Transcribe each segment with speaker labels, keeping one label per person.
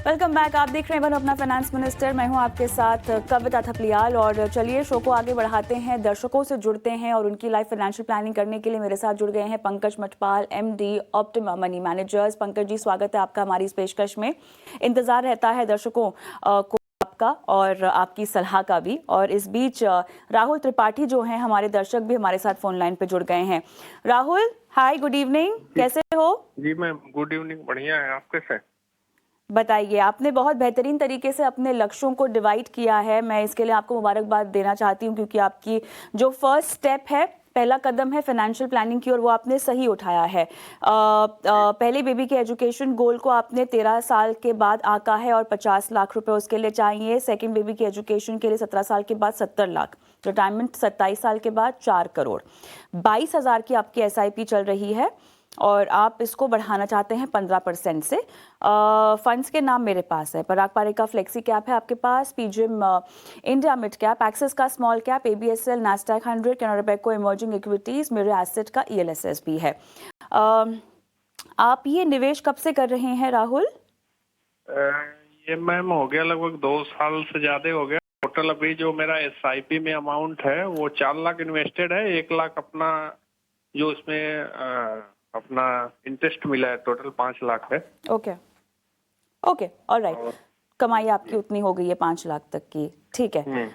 Speaker 1: Welcome back. आप देख रहे हैं वन अपना फाइनेंस मिनिस्टर। मैं हूं आपके साथ कविता थपलियाल। और चलिए शो को आगे बढ़ाते हैं, दर्शकों से जुड़ते हैं और उनकी लाइफ फाइनेंशियल प्लानिंग करने के लिए मेरे साथ जुड़ गए हैं Pankaj Matpal, MD Optima Money Managers. Pankaj ji, स्वागत है आपका हमारी इस पेशकश में। इंतजार रहता है दर्शकों को आपका और आपकी सलाह का भी। और इस बीच राहुल त्रिपाठी जो हैं हमारे दर्शक भी हमारे साथ फोन लाइन पे जुड़ गए हैं। राहुल, हाय, गुड इवनिंग, कैसे हो?
Speaker 2: जी मैम, गुड इवनिंग। बढ़िया है, आप कैसे?
Speaker 1: बताइए। आपने बहुत बेहतरीन तरीके से अपने लक्ष्यों को डिवाइड किया है। मैं इसके लिए आपको मुबारकबाद देना चाहती हूँ, क्योंकि आपकी जो फर्स्ट स्टेप है, पहला कदम है फाइनेंशियल प्लानिंग की, और वो आपने सही उठाया है। पहले बेबी के एजुकेशन गोल को आपने 13 साल के बाद आंका है और 50 लाख रुपए उसके लिए चाहिए। सेकंड बेबी के एजुकेशन के लिए 17 साल के बाद 70 लाख, रिटायरमेंट 27 साल के बाद 4 करोड़, 22,000 की आपकी एसआईपी चल रही है और आप इसको बढ़ाना चाहते हैं 15% से। फंड्स के नाम मेरे पास है। पराग पारेख का फ्लेक्सी कैप है आपके पास, PGM India mid cap, Axis का small cap, ABSL, Nasdaq 100, Canara bank emerging equities, मेरे एसेट का ईएलएसएस भी है। आप ये निवेश कब से कर रहे हैं राहुल?
Speaker 2: ये मैम हो गया लगभग 2 साल से ज्यादा हो गया। टोटल अभी जो मेरा एसआईपी में अमाउंट है वो 4 लाख इन्वेस्टेड है। 1 लाख अपना जो इसमें अपना इंटरेस्ट मिला है, टोटल 5 लाख है।
Speaker 1: Okay okay, alright. कमाई आपकी उतनी हो गई है 5 लाख तक की, ठीक है।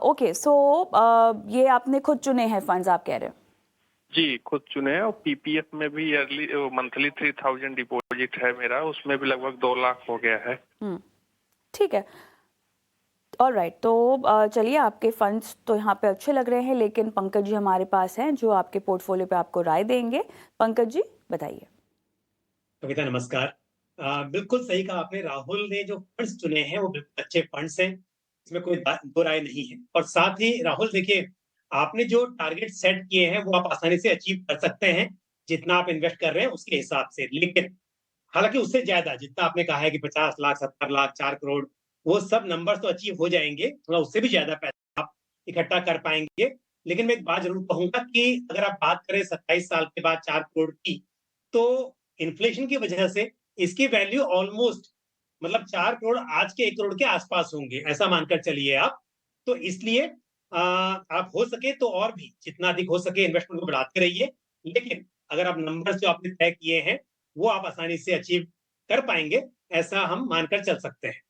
Speaker 1: ओके, सो ये आपने खुद चुने हैं फंड्स, आप कह रहे हो?
Speaker 2: जी, खुद चुने हैं। और पीपीएफ में भी ईयरली मंथली 3000 डिपॉजिट है मेरा, उसमें भी लगभग 2 लाख हो गया है।
Speaker 1: ठीक है, ऑलराइट। तो चलिए, आपके फंड्स तो यहाँ पे अच्छे लग रहे हैं, लेकिन पंकज जी हमारे पास हैं जो आपके पोर्टफोलियो पे आपको राय देंगे। पंकज जी, बताइए।
Speaker 3: कविता नमस्कार। बिल्कुल सही कहा आपने। राहुल ने जो फंड्स चुने हैं वो बिल्कुल अच्छे फंड्स हैं, इसमें कोई दो राय नहीं है। और साथ ही राहुल देखिए, आपने जो टारगेट सेट किए हैं वो आप आसानी से अचीव कर सकते हैं, जितना आप इन्वेस्ट कर रहे हैं उसके हिसाब से। लेकिन हालांकि उससे ज्यादा जितना आपने कहा है कि 50 लाख, 70 लाख, 4 करोड़, वो सब नंबर्स तो अचीव हो जाएंगे, थोड़ा उससे भी ज्यादा पैसा आप इकट्ठा कर पाएंगे। लेकिन मैं एक बात जरूर कहूंगा कि अगर आप बात करें 27 साल के बाद 4 करोड़ की, तो इन्फ्लेशन की वजह से इसकी वैल्यू ऑलमोस्ट, मतलब 4 करोड़ आज के 1 करोड़ के आसपास होंगे, ऐसा मानकर चलिए आप। तो इसलिए आप हो सके तो और भी जितना अधिक हो सके इन्वेस्टमेंट को बढ़ाते रहिए। लेकिन अगर आप नंबर्स जो आपने तय किए हैं वो आप आसानी से अचीव कर पाएंगे, ऐसा हम मानकर चल सकते हैं।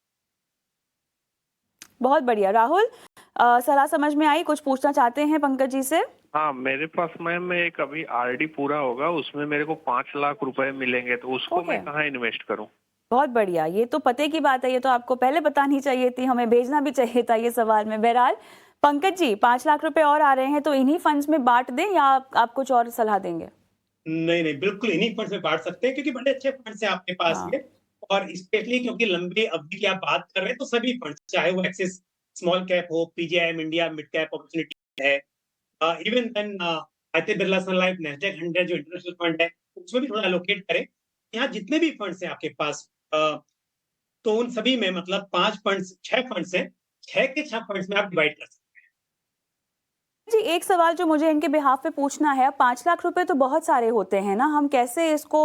Speaker 1: बहुत बढ़िया। राहुल, सलाह समझ में आई? कुछ पूछना चाहते हैं पंकज जी से?
Speaker 2: हाँ, मेरे पास मैम एक अभी आरडी पूरा होगा, उसमें मेरे को 5 लाख रुपए मिलेंगे, तो उसको मैं कहाँ इन्वेस्ट करूँ?
Speaker 1: बहुत बढ़िया, ये तो पते की बात है। ये तो आपको पहले बतानी चाहिए थी, हमें भेजना भी चाहिए था ये सवाल में। बहरहाल पंकज जी, 5 लाख रुपए और आ रहे हैं, तो इन्हीं फंड्स में बांट दें या आप कुछ और सलाह देंगे?
Speaker 3: नहीं नहीं, बिल्कुल इन्हीं फंड्स में बांट सकते हैं, क्योंकि बड़े अच्छे फंड्स हैं आपके पास
Speaker 1: हाँ।
Speaker 3: ये। और स्पेशली क्योंकि लंबी अवधि की आप बात कर रहे हैं, तो सभी फंड्स, चाहे वो एक्सिस स्मॉल कैप हो, PGIM India mid cap opportunity है, इवन देन आदित्य बिरला सन लाइफ, नेस्डेक 100 जो इंटरनेशनल फंड है, उसमें भी थोड़ा एलोकेट करें। यहाँ जितने भी फंड्स हैं आपके पास, तो उन सभी में मतलब 5 फंड्स, 6 फंड्स हैं, 6 के 6 फंड्स में आप डिवाइड कर सकते
Speaker 1: जी, एक सवाल जो मुझे इनके बिहाफ पे पूछना है, 5 लाख रुपए तो बहुत सारे होते हैं ना, हम कैसे इसको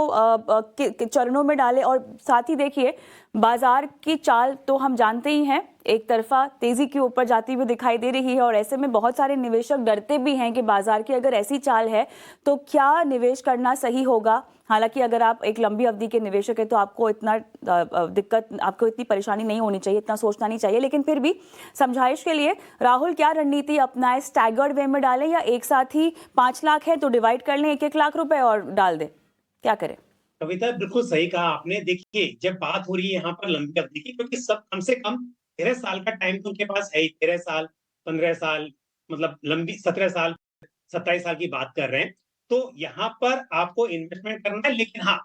Speaker 1: चरणों में डालें? और साथ ही देखिए, बाजार की चाल तो हम जानते ही हैं, एक तरफा तेजी के ऊपर जाती हुई दिखाई दे रही है, और ऐसे में बहुत सारे निवेशक डरते भी हैं कि बाजार की अगर ऐसी चाल है तो क्या निवेश करना सही होगा। हालांकि अगर आप एक लंबी अवधि के निवेशक हैं तो आपको इतना दिक्कत, आपको इतनी परेशानी नहीं होनी चाहिए, इतना सोचना नहीं चाहिए। लेकिन फिर भी समझाइश के लिए राहुल क्या रणनीति अपनाए? स्टैगर्ड वे में डालें या एक साथ ही 5 लाख है तो डिवाइड कर लें 1-1 लाख रुपए और डाल दें? क्या करें?
Speaker 3: कविता, बिल्कुल सही कहा आपने। देखिए, जब बात हो रही है यहाँ पर लंबी अवधि की, क्योंकि सब कम से कम 13 साल का टाइम तो उनके पास है ही। 13 साल, 15 साल, मतलब लंबी 17 साल, 27 साल की बात कर रहे हैं। तो यहाँ पर आपको इन्वेस्टमेंट करना है, लेकिन हाँ,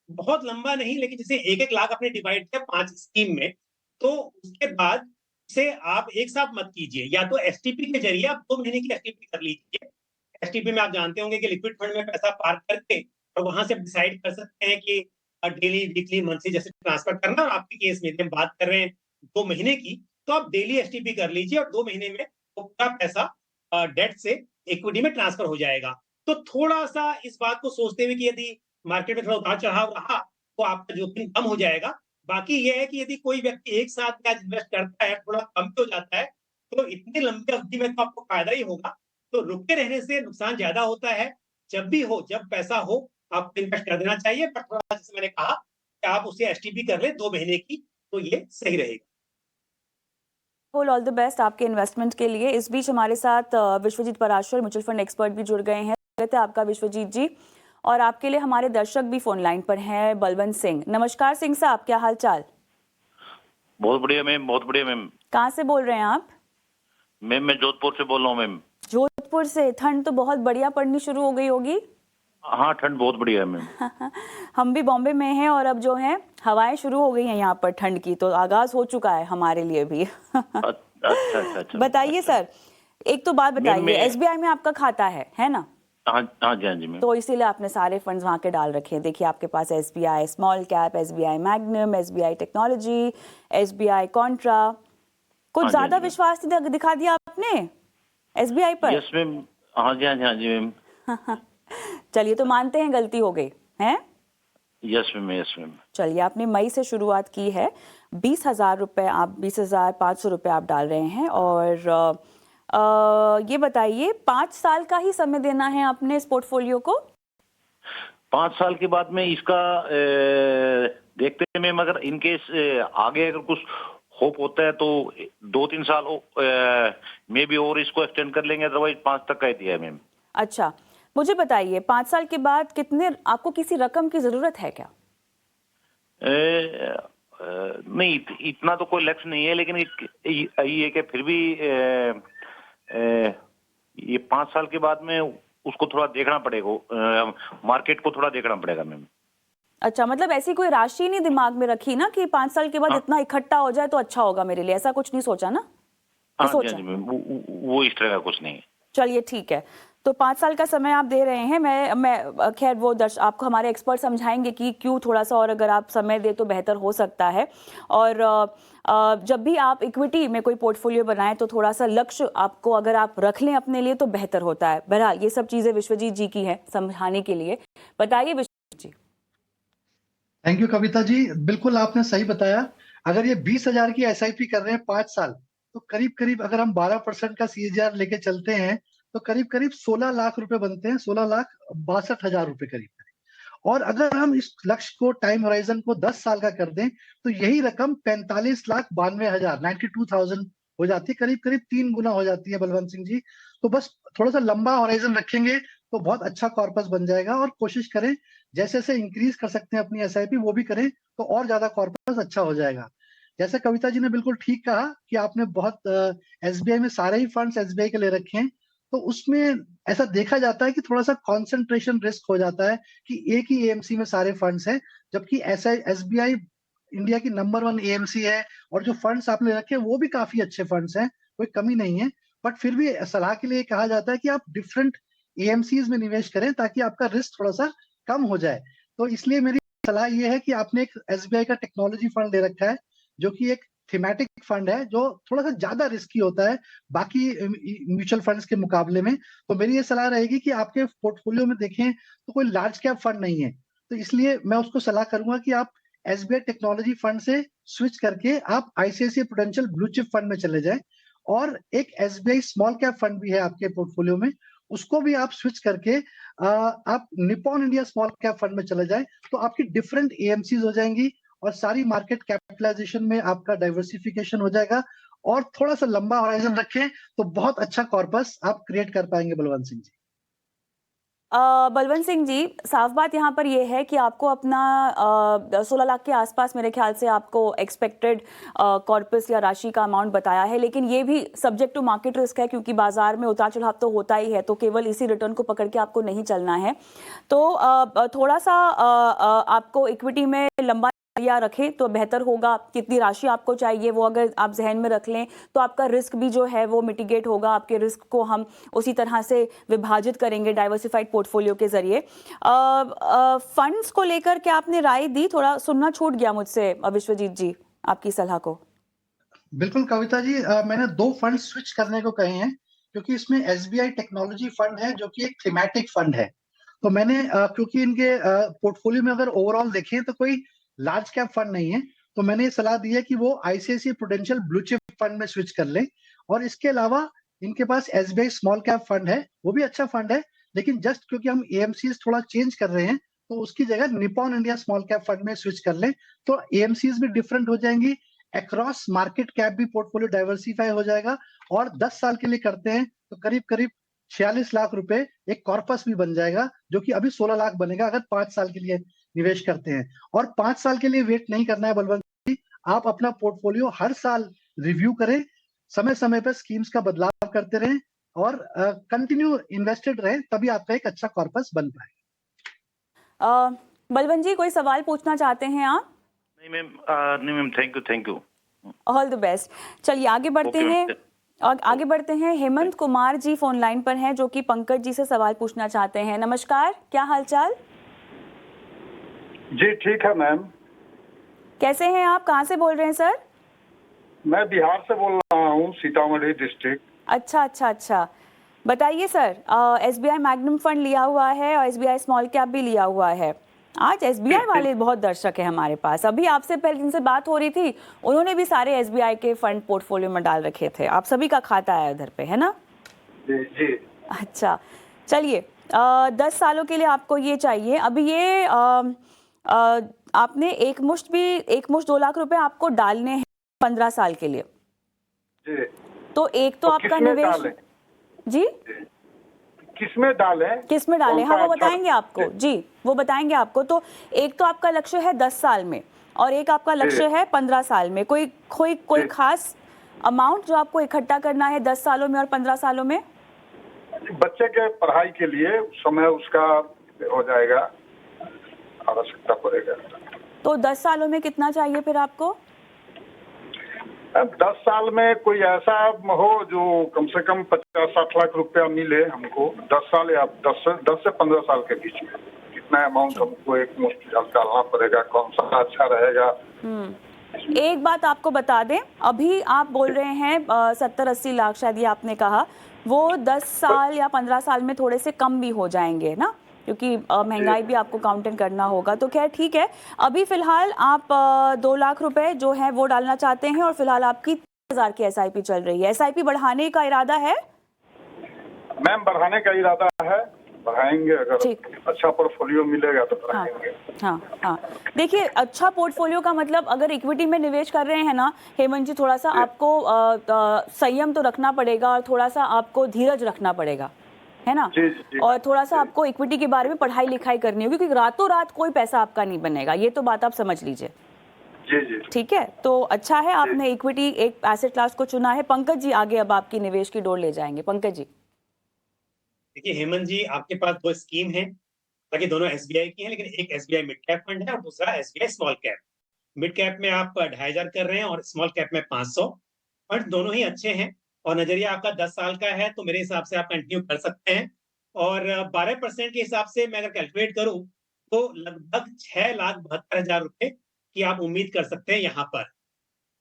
Speaker 3: बहुत लंबा नहीं। लेकिन जैसे 1-1 लाख आपने डिवाइड किया 5 स्कीम में, तो उसके बाद से आप एक साथ मत कीजिए। या तो एसटीपी के जरिए आप 2 महीने की एसटीपी कर लीजिए। एसटीपी में आप जानते होंगे कि लिक्विड फंड में पैसा पार्क करके और वहां से डिसाइड कर सकते हैं कि डेली, वीकली, मंथली जैसे ट्रांसफर करना। और आपके केस में हम बात कर रहे हैं 2 महीने की, तो आप डेली एसटीपी कर लीजिए और 2 महीने में वो पूरा पैसा डेट से इक्विटी में ट्रांसफर हो जाएगा। तो थोड़ा सा इस बात को सोचते हुए कि यदि मार्केट में थोड़ा उतार चढ़ाव रहा तो आपका जोखिम कम हो जाएगा। बाकी ये है कि यदि कोई व्यक्ति एक साथ ब्याज इन्वेस्ट करता है, थोड़ा कम भी हो जाता है, तो इतनी लंबी अवधि में तो आपको फायदा ही होगा। तो रुके रहने से नुकसान ज़्यादा होता है। जब भी हो, जब पैसा हो, आपको इन्वेस्ट कर देना चाहिए, पर थोड़ा जैसे मैंने कहा कि आप उसे एसटीपी कर लें 2 महीने की, तो ये सही रहेगा।
Speaker 1: ऑल द बेस्ट आपके इन्वेस्टमेंट के लिए। इस बीच हमारे साथ Vishwajit Parashar mutual fund expert भी जुड़ गए हैं। स्वागत है आपका विश्वजीत जी। और आपके लिए हमारे दर्शक भी फोन लाइन पर हैं। बलवंत सिंह, नमस्कार सिंह साहब, क्या हाल चाल?
Speaker 4: बहुत बढ़िया मैम, बहुत बढ़िया मैम।
Speaker 1: कहाँ से बोल रहे हैं आप?
Speaker 4: मैम मैं जोधपुर से बोल रहा हूँ मैम।
Speaker 1: जोधपुर से? ठंड तो बहुत बढ़िया पड़नी शुरू हो गई होगी।
Speaker 4: हाँ, ठंड बहुत बढ़िया है मैम।
Speaker 1: हम भी बॉम्बे में हैं और अब जो है हवाएं शुरू हो गई हैं यहाँ पर ठंड की, तो आगाज हो चुका है हमारे लिए भी।
Speaker 4: अच्छा।
Speaker 1: बताइए सर, एक तो बात बताइए, एसबीआई में आपका खाता है ना?
Speaker 4: हाँ जी, हाँ जी मैम।
Speaker 1: तो इसीलिए आपने सारे फंड्स वहां के डाल रखे हैं। देखिए आपके पास SBI small cap, SBI Magnum, SBI technology, SBI contra. कुछ
Speaker 4: हाँ
Speaker 1: ज्यादा
Speaker 4: जी,
Speaker 1: विश्वास दिखा दिया आपने एसबीआई पर।
Speaker 4: Yes ma'am. हाँ जी मैम।
Speaker 1: चलिए, तो मानते हैं गलती हो गई है।
Speaker 4: Yes ma'am.
Speaker 1: चलिए, आपने मई से शुरुआत की है। 20,000 रुपये आप 20,500 रुपये आप डाल रहे हैं। और ये बताइए, 5 साल का ही समय देना है आपने इस पोर्टफोलियो को?
Speaker 4: 5 साल के बाद में इसका देखते हैं मैम। अगर इनकेस आगे अगर कुछ होप होता है तो 2-3 साल में भी और इसको एक्सटेंड कर लेंगे, अदरवाइज 5 तक कह दिया है मैम।
Speaker 1: अच्छा, मुझे बताइए 5 साल के बाद कितने आपको किसी रकम की जरूरत है क्या?
Speaker 4: नहीं, इतना तो कोई लक्ष्य नहीं है, लेकिन ये कि फिर भी ये 5 साल के बाद में उसको थोड़ा देखना पड़ेगा, मार्केट को थोड़ा देखना पड़ेगा मैम।
Speaker 1: अच्छा, मतलब ऐसी कोई राशि नहीं दिमाग में रखी ना कि 5 साल के बाद इतना इकट्ठा हो जाए तो अच्छा होगा मेरे लिए, ऐसा कुछ नहीं सोचा ना?
Speaker 4: हाँ जी मैम, वो इस तरह का कुछ नहीं है।
Speaker 1: चलिए ठीक है, तो 5 साल का समय आप दे रहे हैं। मैं खैर वो आपको हमारे एक्सपर्ट समझाएंगे कि क्यों थोड़ा सा और अगर आप समय दे तो बेहतर हो सकता है। और जब भी आप इक्विटी में कोई पोर्टफोलियो बनाएं तो थोड़ा सा लक्ष्य आपको अगर आप रख लें अपने लिए तो बेहतर होता है। बहरहाल ये सब चीज़ें विश्वजीत जी की है समझाने के लिए। बताइए विश्वजीत जी।
Speaker 5: थैंक यू कविता जी, बिल्कुल आपने सही बताया। अगर ये 20,000 की एसआईपी कर रहे हैं 5 साल, तो करीब करीब अगर हम 12% का सीएजीआर लेके चलते हैं तो करीब करीब 16 लाख रुपए बनते हैं, 16,62,000 रुपए करीब। और अगर हम इस लक्ष्य को टाइम होराइजन को 10 साल का कर दें तो यही रकम 45,92,000 92,000 हो जाती है, करीब करीब 3 गुना हो जाती है बलवंत सिंह जी। तो बस थोड़ा सा लंबा होराइजन रखेंगे तो बहुत अच्छा कॉर्पस बन जाएगा। और कोशिश करें जैसे जैसे इंक्रीज कर सकते हैं अपनी एसआईपी वो भी करें तो और ज्यादा कॉर्पस अच्छा हो जाएगा। जैसे कविता जी ने बिल्कुल ठीक कहा कि आपने बहुत एसबीआई में सारे ही फंड्स एसबीआई के ले रखे हैं, तो उसमें ऐसा देखा जाता है कि थोड़ा सा कंसंट्रेशन रिस्क हो जाता है कि एक ही एएमसी में सारे फंड्स हैं, जबकि ऐसा एसबीआई इंडिया की नंबर 1 एएमसी है। और जो फंड्स आपने रखे हैं वो भी काफी अच्छे फंड्स हैं, कोई कमी नहीं है। बट फिर भी सलाह के लिए कहा जाता है कि आप डिफरेंट एएमसीज में निवेश करें ताकि आपका रिस्क थोड़ा सा कम हो जाए। तो इसलिए मेरी सलाह ये है कि आपने एक एसबीआई का टेक्नोलॉजी फंड ले रखा है जो कि एक थीमेटिक फंड है जो थोड़ा सा ज्यादा रिस्की होता है बाकी म्यूचुअल फंड्स के मुकाबले में। तो मेरी ये सलाह रहेगी कि आपके पोर्टफोलियो में देखें तो कोई लार्ज कैप फंड नहीं है, तो इसलिए मैं उसको सलाह करूंगा कि आप एसबीआई टेक्नोलॉजी फंड से स्विच करके आप ICICI prudential blue chip fund में चले जाएं। और एक एसबीआई स्मॉल कैप फंड भी है आपके पोर्टफोलियो में, उसको भी आप स्विच करके आप Nippon India small cap fund में चले जाएं। तो आपकी डिफरेंट एएमसीज हो जाएंगी और सारी मार्केट कैपिटलाइजेशन में आपका डाइवर्सिफिकेशन हो जाएगा। और थोड़ा सा लंबा होराइजन रखें तो बहुत अच्छा कॉर्पस आप क्रिएट कर पाएंगे बलवंत सिंह जी।
Speaker 1: बलवंत सिंह जी, साफ बात यहाँ पर यह है कि आपको अपना 16 लाख के आसपास मेरे ख्याल से आपको एक्सपेक्टेड कॉर्पस या राशि का अमाउंट बताया है, लेकिन ये भी सब्जेक्ट टू मार्केट रिस्क है क्योंकि बाजार में उतार चढ़ाव तो होता ही है, तो केवल इसी रिटर्न को पकड़ के आपको नहीं चलना है। तो थोड़ा सा आपको इक्विटी में लंबा या रखें तो बेहतर होगा। कितनी राशि आपको चाहिए वो अगर आप जहन में रख लें तो आपका रिस्क भी जो है वो मिटिगेट होगा। आपके रिस्क को हम उसी तरह से विभाजित करेंगे डाइवर्सिफाइड पोर्टफोलियो के जरिए। फंड्स को लेकर क्या आपने राय दी? थोड़ा सुनना छूट गया मुझसे विश्वजीत जी आपकी सलाह को।
Speaker 5: बिल्कुल कविता जी, मैंने 2 फंड स्विच करने को कहे हैं क्योंकि इसमें एसबीआई टेक्नोलॉजी फंड है जो कि एक थीमेटिक फंड है। तो मैंने क्योंकि इनके पोर्टफोलियो में अगर ओवरऑल देखें तो कोई लार्ज कैप फंड नहीं है, तो मैंने ये सलाह दी है कि वो ICICI prudential blue chip fund में स्विच कर लें। और इसके अलावा इनके पास एसबीआई स्मॉल कैप फंड है, वो भी अच्छा फंड है, लेकिन जस्ट क्योंकि हम एएमसीज थोड़ा चेंज कर रहे हैं, तो उसकी जगह Nippon India small cap fund में स्विच कर लें, तो एएमसीज भी डिफरेंट हो जाएंगी, अक्रॉस मार्केट कैप भी पोर्टफोलियो डाइवर्सिफाई हो जाएगा। और 10 साल के लिए करते हैं तो करीब करीब 46 लाख रुपए एक कॉर्पस भी बन जाएगा, जो कि अभी 16 लाख बनेगा अगर 5 साल के लिए निवेश करते हैं। और 5 साल के लिए वेट नहीं करना है बलवंत जी, आप अपना पोर्टफोलियो हर साल रिव्यू करें, समय-समय पे स्कीम्स का बदलाव करते रहें और कंटिन्यू इन्वेस्टेड रहें, तभी आपका एक अच्छा कॉर्पस बन पाए।
Speaker 1: बलवंत जी, कोई सवाल पूछना चाहते हैं आप?
Speaker 4: नहीं ma'am, thank you.
Speaker 1: All the best. चलिए आगे बढ़ते
Speaker 4: Okay,
Speaker 1: हैं।
Speaker 4: ma'am.
Speaker 1: और आगे बढ़ते हैं, हेमंत कुमार जी फोन लाइन पर हैं, जो कि पंकज जी से सवाल पूछना चाहते हैं। नमस्कार, क्या हालचाल?
Speaker 6: जी ठीक है मैम।
Speaker 1: कैसे हैं आप? कहाँ से बोल रहे हैं सर?
Speaker 6: मैं बिहार से बोल रहा हूँ, सीतामढ़ी डिस्ट्रिक्ट।
Speaker 1: अच्छा। बताइए सर, एसबीआई मैग्नम फंड लिया हुआ है और एसबीआई स्मॉल कैप भी लिया हुआ है। आज एसबीआई वाले बहुत दर्शक हैं हमारे पास। अभी आपसे पहले जिनसे बात हो रही थी, उन्होंने भी सारे एसबीआई के फंड पोर्टफोलियो में डाल रखे थे। आप सभी का खाता है उधर पे, है ना?
Speaker 6: जी।
Speaker 1: अच्छा, चलिए 10 सालों के लिए आपको ये चाहिए। अभी ये आपने एक मुश्त 2 लाख रुपए आपको डालने हैं 15 साल के लिए।
Speaker 6: जी।
Speaker 1: तो एक तो आपका
Speaker 6: किसमें
Speaker 1: निवेश
Speaker 6: डालें?
Speaker 1: जी
Speaker 6: किसमें डालें?
Speaker 1: किस में डालें? हाँ,
Speaker 6: कौन सा
Speaker 1: वो
Speaker 6: अच्छा?
Speaker 1: बताएंगे आपको जी, वो बताएंगे आपको। तो एक तो आपका लक्ष्य है 10 साल में और एक आपका लक्ष्य है 15 साल में। कोई खास अमाउंट जो आपको इकट्ठा करना है 10 सालों में और 15 सालों में?
Speaker 6: बच्चे के पढ़ाई के लिए उस समय उसका हो जाएगा, आवश्यकता पड़ेगा।
Speaker 1: तो 10 सालों में कितना चाहिए फिर आपको?
Speaker 6: 10 साल में कोई ऐसा हो जो कम से कम 50-60 लाख रुपया मिले हमको 10 साल या 10 से 15 साल के बीच में। कितना अमाउंट हमको एक मुश्त डालना पड़ेगा, कौन सा अच्छा रहेगा?
Speaker 1: एक बात आपको बता दें, अभी आप बोल रहे हैं 70-80 लाख शायद ये आपने कहा, वो 10 साल या 15 साल में थोड़े से कम भी हो जाएंगे ना, क्योंकि महंगाई भी आपको काउंटिंग करना होगा। तो खैर ठीक है, अभी फिलहाल आप 2 लाख रुपए जो है वो डालना चाहते हैं और फिलहाल आपकी 30,000 की एसआईपी चल रही है। एसआईपी बढ़ाने का इरादा है?
Speaker 6: मैम बढ़ाने का इरादा है, बढ़ाएंगे। अगर अच्छा पोर्टफोलियो मिलेगा तो बढ़ाएंगे।
Speaker 1: हाँ। देखिए, अच्छा पोर्टफोलियो का मतलब अगर इक्विटी में निवेश कर रहे हैं ना हेमंत जी, थोड़ा सा आपको संयम तो रखना पड़ेगा और थोड़ा सा आपको धीरज रखना पड़ेगा, है ना?
Speaker 6: जी।
Speaker 1: और थोड़ा सा आपको इक्विटी के बारे में पढ़ाई लिखाई करनी होगी, क्योंकि रातों रात कोई पैसा आपका नहीं बनेगा, ये तो बात आप समझ लीजिए।
Speaker 6: जी।
Speaker 1: ठीक है, तो अच्छा है आपने इक्विटी एक एसेट क्लास को चुना है। पंकज जी आगे अब आपकी निवेश की डोर ले जाएंगे। पंकज जी।
Speaker 3: देखिए हेमंत जी, आपके पास 2 स्कीम है, ताकि दोनों एसबीआई की हैं, लेकिन एक एसबीआई मिड कैप फंड है और दूसरा SBI small cap. Mid cap में आप 2,500 कर रहे हैं और स्मॉल कैप में 500। फंड दोनों ही अच्छे हैं और नजरिया आपका 10 साल का है, तो मेरे हिसाब से आप कंटिन्यू कर सकते हैं। और 12% के हिसाब से मैं अगर कैलकुलेट करूं तो लगभग 6,72,000 रुपए की आप उम्मीद कर सकते हैं यहाँ पर।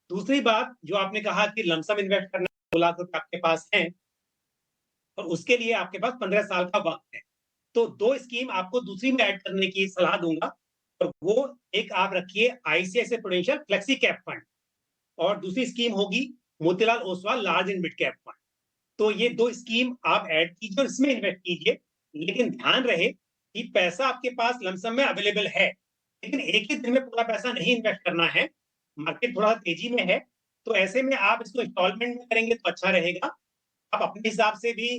Speaker 3: दूसरी बात जो आपने कहा कि लमसम इन्वेस्ट करना 2 लाख रुपए आपके पास है और उसके लिए आपके पास 15 साल का वक्त है, तो 2 स्कीम आपको दूसरी में ऐड करने की सलाह दूंगा। और वो एक आप रखिए ICICI prudential flexi cap fund और दूसरी स्कीम होगी Motilal Oswal large and mid cap fund. तो ये 2 स्कीम आप ऐड कीजिए और इसमें इन्वेस्ट कीजिए, लेकिन ध्यान रहे कि पैसा आपके पास लमसम में अवेलेबल है, लेकिन एक ही दिन में पूरा पैसा नहीं इन्वेस्ट करना है। मार्केट थोड़ा तेजी में है, तो ऐसे में आप इसको इंस्टॉलमेंट में करेंगे तो अच्छा रहेगा। आप अपने हिसाब से भी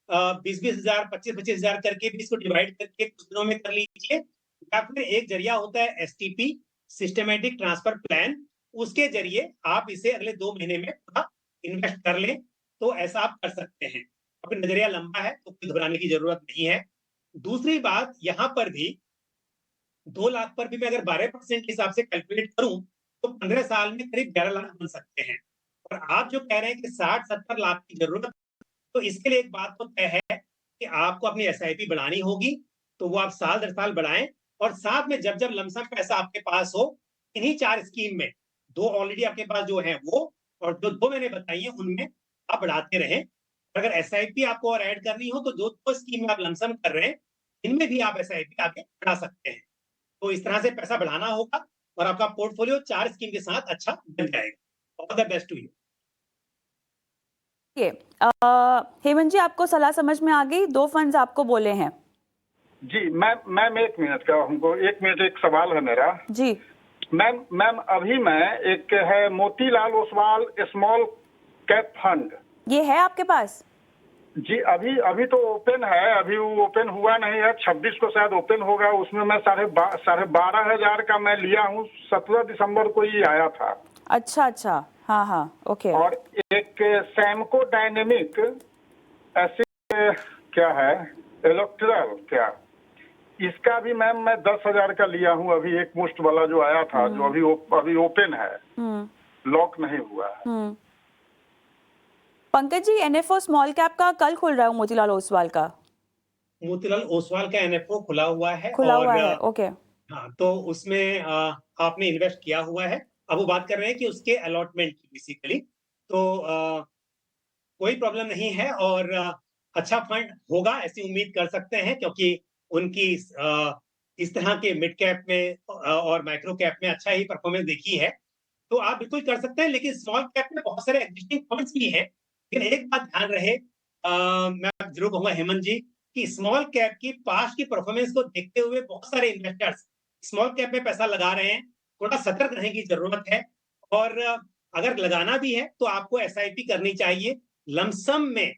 Speaker 3: 20-20 हजार 25-25 हजार करके भी इसको डिवाइड करके कुछ दिनों में कर लीजिए, या फिर एक जरिया होता है एसटीपी, सिस्टमेटिक ट्रांसफर प्लान, उसके जरिए आप इसे अगले 2 महीने में पूरा इन्वेस्ट कर लें, तो ऐसा आप कर सकते हैं। अगर नजरिया लंबा है तो कोई घबराने की जरूरत नहीं है। दूसरी बात, यहाँ पर भी 2 लाख पर भी मैं अगर 12% के हिसाब से कैलकुलेट करूं तो 15 साल में करीब 11 लाख बन सकते हैं। और आप जो कह रहे हैं कि 60-70 लाख की जरूरत, तो इसके लिए एक बात तो तय है कि आपको अपनी एसआईपी बढ़ानी होगी, तो वो आप साल दर साल बढ़ाएं। और साथ में जब जब लमसम पैसा आपके पास हो, इन्हीं 4 स्कीम में 2 ऑलरेडी आपके पास जो है वो, और जो 2 मैंने बताई है उनमें आप बढ़ाते रहें। अगर एसआईपी आपको और ऐड करनी हो तो जो 2 स्कीम में आप लमसम कर रहे हैं, इनमें भी आप एसआईपी आगे बढ़ा सकते हैं। तो इस तरह से पैसा बढ़ाना होगा और आपका पोर्टफोलियो 4 स्कीम के साथ अच्छा बन जाएगा। All the best to you.
Speaker 1: ये हेमंत जी, आपको सलाह समझ में आ गई? 2 फंड्स आपको बोले हैं।
Speaker 6: जी मैम 1 मिनट का हमको 1 मिनट एक सवाल है मेरा।
Speaker 1: जी
Speaker 6: मैम अभी मैं एक है Motilal Oswal small cap fund.
Speaker 1: ये है आपके पास?
Speaker 6: जी अभी तो ओपन है, अभी वो ओपन हुआ नहीं है, 26 को शायद ओपन होगा। उसमें मैं 12,500 का मैं लिया हूँ, 17 दिसंबर को ही आया था।
Speaker 1: अच्छा, हाँ हाँ, ओके।
Speaker 6: और एक सैमको डायनेमिक ऐसे क्या है इलेक्ट्रल क्या, इसका भी मैम मैं 10,000 का लिया हूँ, अभी एक मुश्त वाला जो आया था, जो अभी ओपन है, लॉक नहीं हुआ है।
Speaker 1: Pankaj ji, NFO small cap का कल खुल रहा है मोतीलाल ओसवाल का?
Speaker 3: मोतीलाल ओसवाल का एनएफओ खुला हुआ है।
Speaker 1: ओके।
Speaker 3: हाँ, तो उसमें आपने इन्वेस्ट किया हुआ है। अब वो बात कर रहे हैं कि उसके अलॉटमेंट की बेसिकली, तो कोई प्रॉब्लम नहीं है और अच्छा फंड होगा ऐसी उम्मीद कर सकते हैं, क्योंकि उनकी इस तरह के मिड कैप में और माइक्रो कैप में अच्छा ही परफॉर्मेंस देखी है, तो आप बिल्कुल कर सकते हैं। लेकिन स्मॉल कैप में बहुत सारे एग्जिस्टिंग फंड्स भी हैं। लेकिन एक बात ध्यान रहे, मैं जरूर कहूंगा हेमंत जी, कि स्मॉल कैप की पास्ट की परफॉर्मेंस को देखते हुए बहुत सारे इन्वेस्टर्स स्मॉल कैप में पैसा लगा रहे हैं। थोड़ा सतर्क रहने की जरूरत है, और अगर लगाना भी है तो आपको एसआईपी करनी चाहिए। लमसम में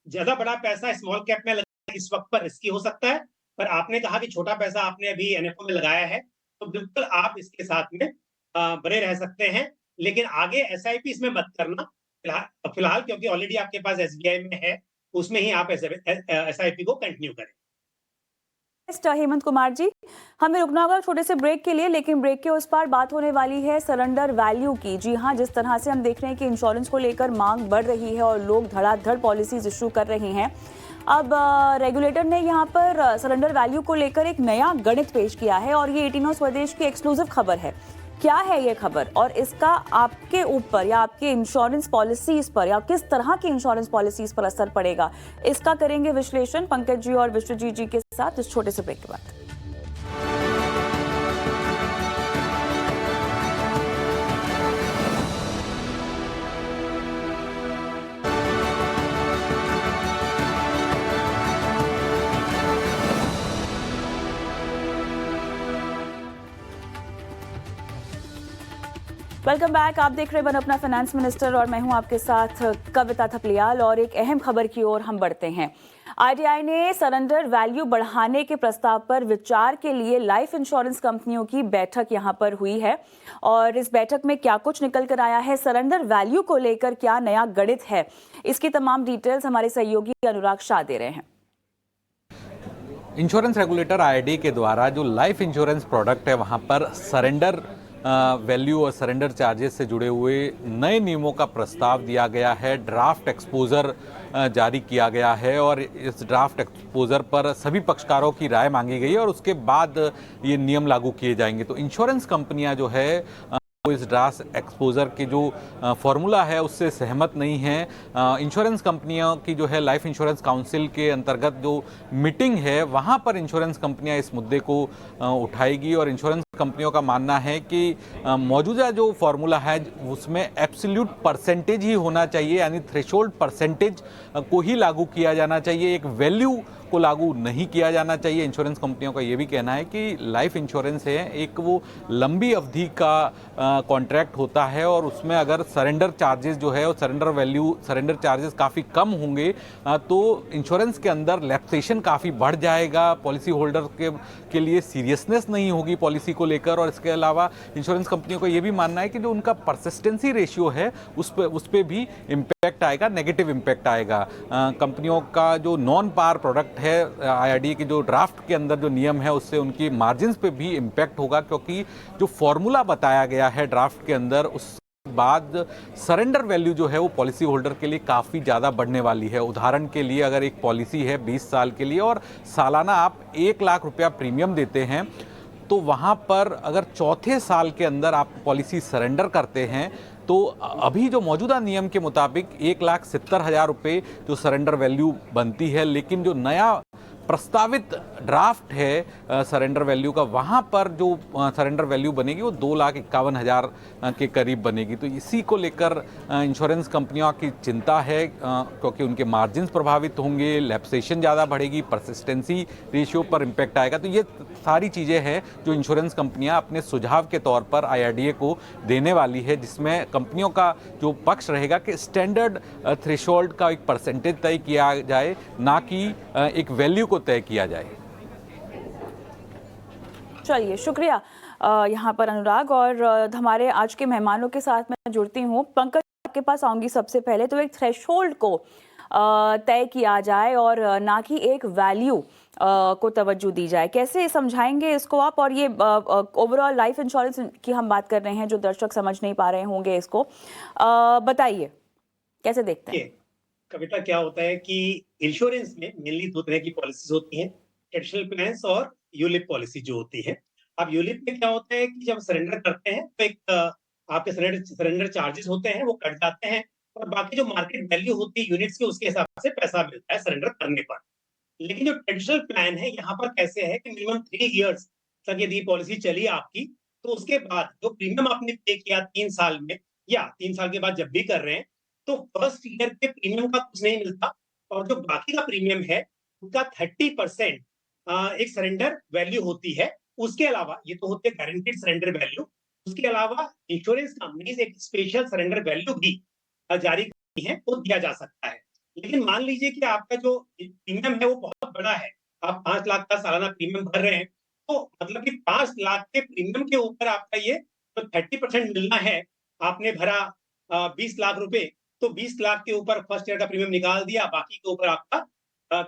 Speaker 3: ज्यादा बड़ा पैसा स्मॉल कैप में लगाना इस वक्त पर रिस्की हो सकता है, पर आपने कहा कि छोटा पैसा आपने अभी एनएफओ में लगाया है, तो बिल्कुल आप इसके साथ में बने रह सकते हैं। लेकिन आगे एसआईपी इसमें मत करना फिलहाल, क्योंकि ऑलरेडी आपके पास एसबीआई में है, उसमें ही आप एसआईपी को कंटिन्यू करें।
Speaker 1: हेमंत कुमार जी, हमें रुकना होगा छोटे से ब्रेक के लिए, लेकिन ब्रेक के उस पार बात होने वाली है सरेंडर वैल्यू की। जी हाँ, जिस तरह से हम देख रहे हैं कि इंश्योरेंस को लेकर मांग बढ़ रही है और लोग धड़ाधड़ पॉलिसीज इशू कर रहे हैं। अब रेगुलेटर ने यहाँ पर सरेंडर वैल्यू को लेकर एक नया गणित पेश किया है और ये 18 स्वदेश की एक्सक्लूसिव खबर है। क्या है ये खबर और इसका आपके ऊपर या आपके इंश्योरेंस पॉलिसीज पर या किस तरह की इंश्योरेंस पॉलिसीज पर असर पड़ेगा, इसका करेंगे विश्लेषण पंकज जी और विश्वजीत जी के साथ इस छोटे से ब्रेक के बाद। Welcome back. आप देख रहे हैं बन अपना फाइनेंस मिनिस्टर और मैं हूं आपके साथ कविता थपलियाल। और एक अहम खबर की ओर हम बढ़ते हैं। आरटीआई ने सरेंडर वैल्यू बढ़ाने के प्रस्ताव पर विचार के लिए लाइफ इंश्योरेंस कंपनियों की बैठक यहां पर हुई है और इस बैठक में क्या कुछ निकल कर आया है, सरेंडर वैल्यू को लेकर क्या नया गणित है, इसकी तमाम डिटेल्स हमारे सहयोगी अनुराग शाह दे रहे हैं।
Speaker 7: इंश्योरेंस रेगुलेटर आईआरडी के द्वारा जो लाइफ इंश्योरेंस प्रोडक्ट है वहां पर सरेंडर वैल्यू और सरेंडर चार्जेस से जुड़े हुए नए नियमों का प्रस्ताव दिया गया है। ड्राफ्ट एक्सपोजर जारी किया गया है और इस ड्राफ्ट एक्सपोजर पर सभी पक्षकारों की राय मांगी गई है और उसके बाद ये नियम लागू किए जाएंगे। तो इंश्योरेंस कंपनियां जो है वो इस ड्राफ्ट एक्सपोजर की जो फॉर्मूला है उससे सहमत नहीं है। इंश्योरेंस कंपनियों की जो है लाइफ इंश्योरेंस काउंसिल के अंतर्गत जो मीटिंग है वहाँ पर इंश्योरेंस कंपनियां इस मुद्दे को उठाएगी और इंश्योरेंस कंपनियों का मानना है कि मौजूदा जो फॉर्मूला है उसमें एब्सोल्यूट परसेंटेज ही होना चाहिए, यानी थ्रेशोल्ड परसेंटेज को ही लागू किया जाना चाहिए, एक वैल्यू को लागू नहीं किया जाना चाहिए। इंश्योरेंस कंपनियों का ये भी कहना है कि लाइफ इंश्योरेंस है एक वो लंबी अवधि का कॉन्ट्रैक्ट होता है और उसमें अगर सरेंडर चार्जेस जो है और सरेंडर वैल्यू सरेंडर चार्जेस काफ़ी कम होंगे तो इंश्योरेंस के अंदर लैप्सेशन काफ़ी बढ़ जाएगा, पॉलिसी होल्डर के लिए सीरियसनेस नहीं होगी पॉलिसी को लेकर। और इसके अलावा इंश्योरेंस कंपनियों का ये भी मानना है कि जो उनका परसिस्टेंसी रेशियो है उस पर भी इम्पैक्ट आएगा, नेगेटिव इम्पैक्ट आएगा। कंपनियों का जो नॉन पार प्रोडक्ट है आईआरडी के जो ड्राफ्ट के अंदर जो नियम है उससे उनकी मार्जिन्स पे भी इम्पैक्ट होगा, क्योंकि जो फॉर्मूला बताया गया है ड्राफ्ट के अंदर उस बाद सरेंडर वैल्यू जो है वो पॉलिसी होल्डर के लिए काफ़ी ज़्यादा बढ़ने वाली है। उदाहरण के लिए अगर एक पॉलिसी है 20 साल के लिए और सालाना आप 1 लाख रुपया प्रीमियम देते हैं तो वहाँ पर अगर चौथे साल के अंदर आप पॉलिसी सरेंडर करते हैं तो अभी जो मौजूदा नियम के मुताबिक 1,70,000 रुपये जो सरेंडर वैल्यू बनती है, लेकिन जो नया प्रस्तावित ड्राफ्ट है सरेंडर वैल्यू का, वहाँ पर जो सरेंडर वैल्यू बनेगी वो 2,51,000 के करीब बनेगी। तो इसी को लेकर इंश्योरेंस कंपनियों की चिंता है, क्योंकि उनके मार्जिन्स प्रभावित होंगे, लैप्सेशन ज़्यादा बढ़ेगी, परसिस्टेंसी रेशियो पर इम्पैक्ट आएगा। तो ये सारी चीज़ें हैं जो इंश्योरेंस कंपनियां अपने सुझाव के तौर पर IRDA को देने वाली है, जिसमें कंपनियों का जो पक्ष रहेगा कि स्टैंडर्ड थ्रेशोल्ड का एक परसेंटेज तय किया जाए, ना कि एक वैल्यू को तय किया जाए।
Speaker 1: चलिए, शुक्रिया यहाँ पर अनुराग। और हमारे आज के मेहमानों के साथ मैं जुड़ती हूँ। पंकज, आपके पास आऊँगी सबसे पहले। तो एक थ्रेशोल्ड को तय किया जाए और ना कि एक वैल्यू को तवज्जो दी जाए, कैसे समझाएंगे इसको आप? और ये ओवरऑल लाइफ इंश्योरेंस की हम बात कर रहे हैं, जो दर्शक समझ नहीं पा रहे होंगे इसको, बताइए कैसे देखते हैं?
Speaker 3: कविता, क्या होता है कि इंश्योरेंस में मेनली दो तरह की पॉलिसीज होती हैं, ट्रेडिशनल प्लान्स और यूलिप पॉलिसी जो होती है। अब यूलिप में क्या होता है कि जब सरेंडर करते हैं तो एक आपके सरेंडर चार्जेस होते हैं, वो कट जाते हैं, और बाकी जो मार्केट वैल्यू होती है यूनिट्स की, उसके हिसाब से पैसा मिलता है सरेंडर करने पर। लेकिन जो ट्रेडिशनल प्लान है, यहाँ पर कैसे है कि मिनिमम 3 इयर्स तक यदि पॉलिसी चली आपकी, तो उसके बाद जो प्रीमियम आपने पे किया 3 साल में, या 3 साल के बाद जब भी कर रहे हैं, तो फर्स्ट ईयर के प्रीमियम का कुछ नहीं मिलता, और जो बाकी का प्रीमियम है उसका 30% एक सरेंडर वैल्यू होती है। उसके अलावा ये तो होती है गारंटीड सरेंडर वैल्यू, उसके अलावा इंश्योरेंस कंपनीज एक स्पेशल सरेंडर वैल्यू भी जारी करती है, वो दिया जा सकता है। लेकिन मान लीजिए कि आपका जो प्रीमियम है वो बहुत बड़ा है, आप 5 लाख का सालाना प्रीमियम भर रहे हैं, तो मतलब कि 5 लाख के प्रीमियम के ऊपर आपका ये तो 30% मिलना है। आपने भरा 20 लाख रुपए, तो 20 लाख के ऊपर फर्स्ट ईयर का प्रीमियम निकाल दिया, बाकी के ऊपर आपका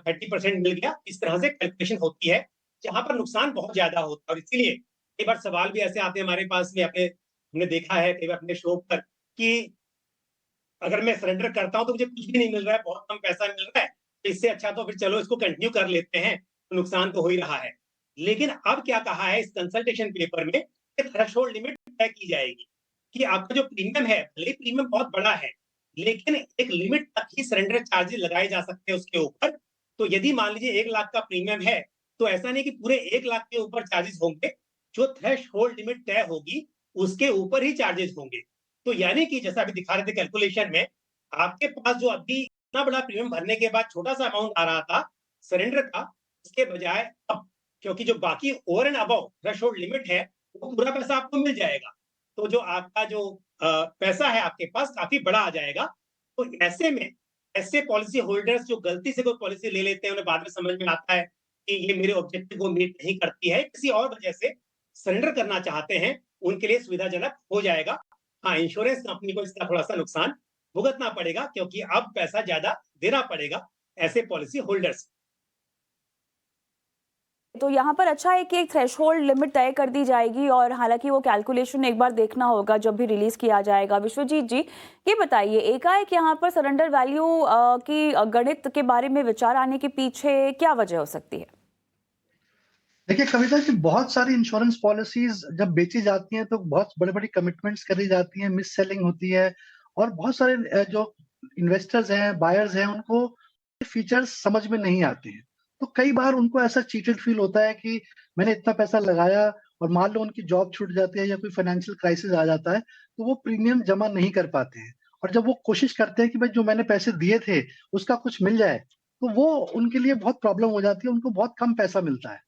Speaker 3: 30% मिल गया। इस तरह से कैलकुलेशन होती है, जहां पर नुकसान बहुत ज्यादा होता है। और इसीलिए कई बार सवाल भी ऐसे आते हैं हमारे पास में, हमने देखा है कई बार अपने शो पर, कि अगर मैं सरेंडर करता हूं तो मुझे कुछ भी नहीं मिल रहा है, बहुत कम पैसा मिल रहा है, तो इससे अच्छा तो फिर चलो इसको कंटिन्यू कर लेते हैं, तो नुकसान तो हो ही रहा है। लेकिन अब क्या कहा है इस कंसल्टेशन पेपर में, थ्रेशोल्ड लिमिट तय की जाएगी कि आपका जो प्रीमियम है, भले प्रीमियम बहुत बड़ा है, लेकिन एक लिमिट तक ही सरेंडर चार्जेस लगाए जा सकते हैं उसके ऊपर। तो यदि मान लीजिए 1 लाख का प्रीमियम है, तो ऐसा नहीं कि पूरे 1 लाख के ऊपर चार्जेस होंगे, जो थ्रेशोल्ड लिमिट तय होगी उसके ऊपर ही चार्जेस होंगे। तो यानी कि जैसा अभी दिखा रहे थे कैलकुलेशन में, आपके पास जो अभी इतना बड़ा प्रीमियम भरने के बाद छोटा सा अमाउंट आ रहा था सरेंडर का, उसके बजाय अब क्योंकि जो बाकी over and above threshold limit है, वो पूरा पैसा आपको मिल जाएगा। तो जो आपका जो पैसा है आपके पास काफी बड़ा आ जाएगा। तो ऐसे में ऐसे पॉलिसी होल्डर्स जो गलती से कोई पॉलिसी ले लेते हैं, उन्हें बाद में समझ में आता है कि ये मेरे ऑब्जेक्टिव को मीट नहीं करती है, किसी और वजह से सरेंडर करना चाहते हैं, उनके लिए सुविधाजनक हो जाएगा। हाँ, इंश्योरेंस कंपनी को इसका थोड़ा सा नुकसान भुगतना पड़ेगा, क्योंकि अब पैसा ज्यादा देना पड़ेगा ऐसे पॉलिसी होल्डर्स।
Speaker 1: तो यहाँ पर अच्छा है कि एक थ्रेशोल्ड लिमिट तय कर दी जाएगी, और हालांकि वो कैलकुलेशन एक बार देखना होगा जब भी रिलीज किया जाएगा। विश्वजीत जी, ये बताइए, एकाएक यहाँ पर सरेंडर वैल्यू की गणित के बारे में विचार आने के पीछे क्या वजह हो सकती है?
Speaker 5: देखिए कविता जी, बहुत सारी इंश्योरेंस पॉलिसीज जब बेची जाती हैं तो बहुत बड़ी बड़ी कमिटमेंट्स करी जाती हैं, मिस सेलिंग होती है, और बहुत सारे जो इन्वेस्टर्स हैं, बायर्स हैं, उनको फीचर्स समझ में नहीं आते हैं। तो कई बार उनको ऐसा चीटेड फील होता है कि मैंने इतना पैसा लगाया और मान लो उनकी जॉब छूट जाती है या कोई फाइनेंशियल क्राइसिस आ जाता है, तो वो प्रीमियम जमा नहीं कर पाते हैं। और जब वो कोशिश करते हैं कि भाई जो मैंने पैसे दिए थे उसका कुछ मिल जाए, तो वो उनके लिए बहुत प्रॉब्लम हो जाती है, उनको बहुत कम पैसा मिलता है।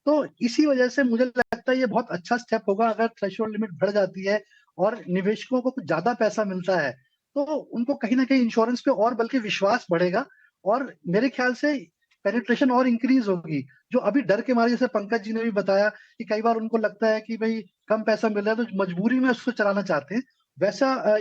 Speaker 5: तो इसी वजह से मुझे लगता है ये बहुत अच्छा स्टेप होगा अगर थ्रेशोल्ड लिमिट बढ़ जाती है और निवेशकों को कुछ ज्यादा पैसा मिलता है, तो उनको कहीं ना कहीं इंश्योरेंस पे और बल्कि विश्वास बढ़ेगा, और मेरे ख्याल से पेनिट्रेशन और इंक्रीज होगी। जो अभी डर के मारे, जैसे पंकज जी ने भी बताया कि कई बार उनको लगता है कि भाई कम पैसा मिल रहा है तो मजबूरी में उसको चलाना चाहते हैं, वैसा